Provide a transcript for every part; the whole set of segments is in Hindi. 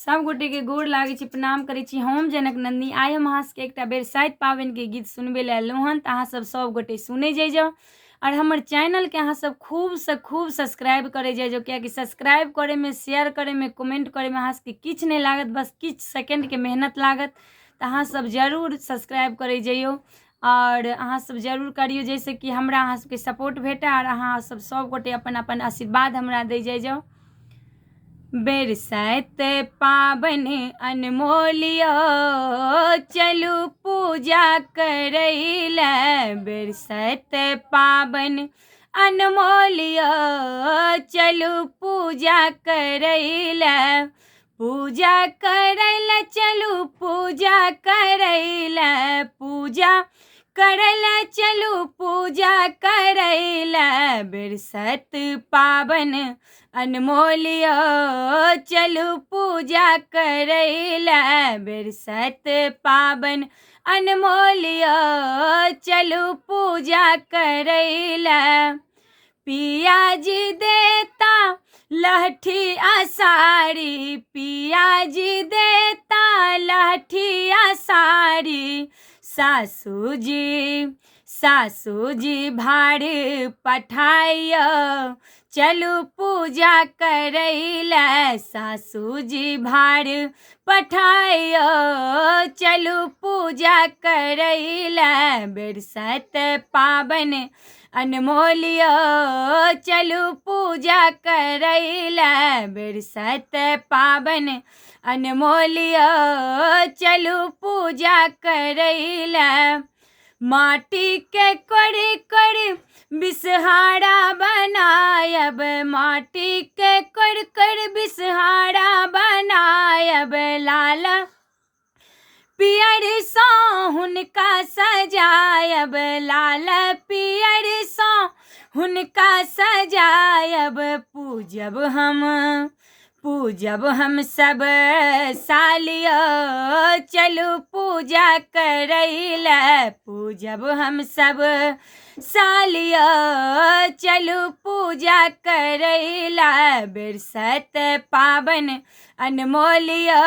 सब गोटे के गोर लागे छी, प्रणाम करे छी। हम जनक नंदी आइ हम अहाँ सबके एकटा बरसाइत पाबनि के गीत सुनबे ले एलहुँ हन, अहाँ सब गोटे सुने जाइजो और हमर चैनल के अहाँ सब खूब से खूब सब्सक्राइब करे जाइजो, क्या सब्सक्राइब करे में, शेयर करे में, कमेंट करे में अहाँ सबके किछ नहीं लागत, बस किछ सेकंड के मेहनत लागत। तो अहाँ सब जरूर सब्सक्राइब करे जाइयो और अहाँ सब जरूर करियो, जैसे कि हमरा अहाँ सबके सपोर्ट भेटे और अहाँ सब गोटे अपन अपन आशीर्वाद हमरा दे जाइजो। बरसाइत पाबनि अनमोलियो चलू पूजा करैले, बरसाइत पाबनि अनमोलियो चलू पूजा करैले, पूजा करैले चलू पूजा करैले, पूजा करैले चलू पूजा करैले, बरसाइत पाबनि अनमोलियो चलू पूजा करैले, बरसाइत पाबनि अनमोलियो चलू पूजा करैले। पिया जी देता लहठी आसारी, पिया जी देता लहठी आसारी, सासू जी भाड़ पठाइयो चलू पूजा करैले, सासू जी भाड़ पठाइयो चलू पूजा करैले, बरसाइत पाबनि अनमोलियो चलू पूजा करैले, बरसाइत पाबनि अनमोलियो चलू पूजा करैले। माटी के कड़ी कड़ी बिसहारा बनायब, माटी के कड़ी कड़ी बिसहारा बनायब, लाल पियर सो हुनका सजायब, लाल पियर सो हुनका सजायब, पूजब हम सब सालियो चलू पूजा करैले, पूजब हम सब सालियो चलू पूजा करैले, बरसाइत पाबनि अनमोलियो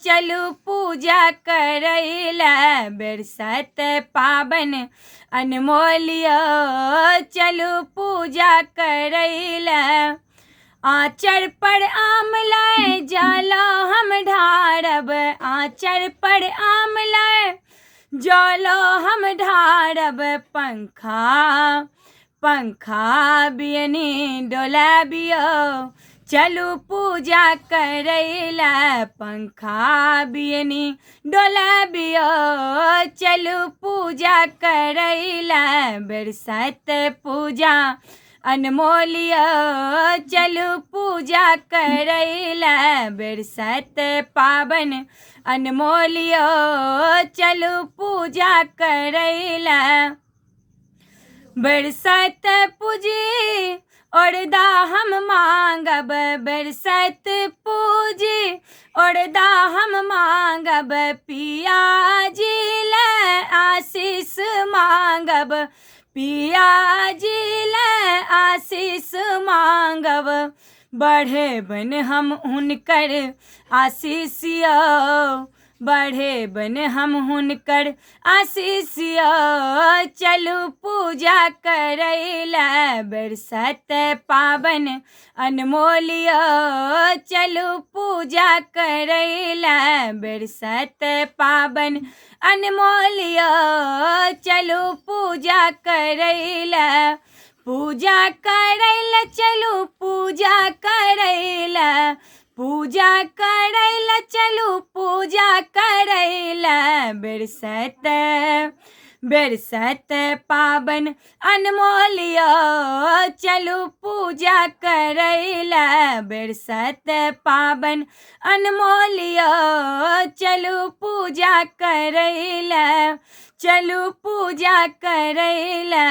चलू पूजा करैले, बरसाइत पाबनि अनमोलियो चलू पूजा करैले। आँचर पर आम लाए जालो हम ढारब, आँचर पर आम लाए जालो हम ढारब, पंखा बियनी डोलाबियो चलू पूजा करैले, पंखा बियनी डोलाबियो चलू पूजा करैले, बरसाइत पूजा अनमोलियो चलू पूजा करैले, बरसाइत पाबनि अनमोलियो चलू पूजा करैले। बरसाइत पूजी औरदा हम मांगब, बरसाइत पूजी औरदा हम मांगब, पिया जी ले आशीष मांगब, पिया जी ले आशीष मांगब, बढ़े बन हम हुनकर आशीषियो, बढ़े बन हम हुनकर आशीषियो चलू पूजा करैले, बरसाइत पाबनि अनमोलियो चलू पूजा करैले, बरसाइत पाबनि अनमोलियो चलू पूजा करैले, पूजा करैले चलू पूजा करैले, पूजा करैले चलू पूजा करैले, बरसाइत पाबनि अनमोलियो चलू पूजा करैले, बरसाइत पाबनि अनमोलियो चलू पूजा करैले, चलू पूजा करैले।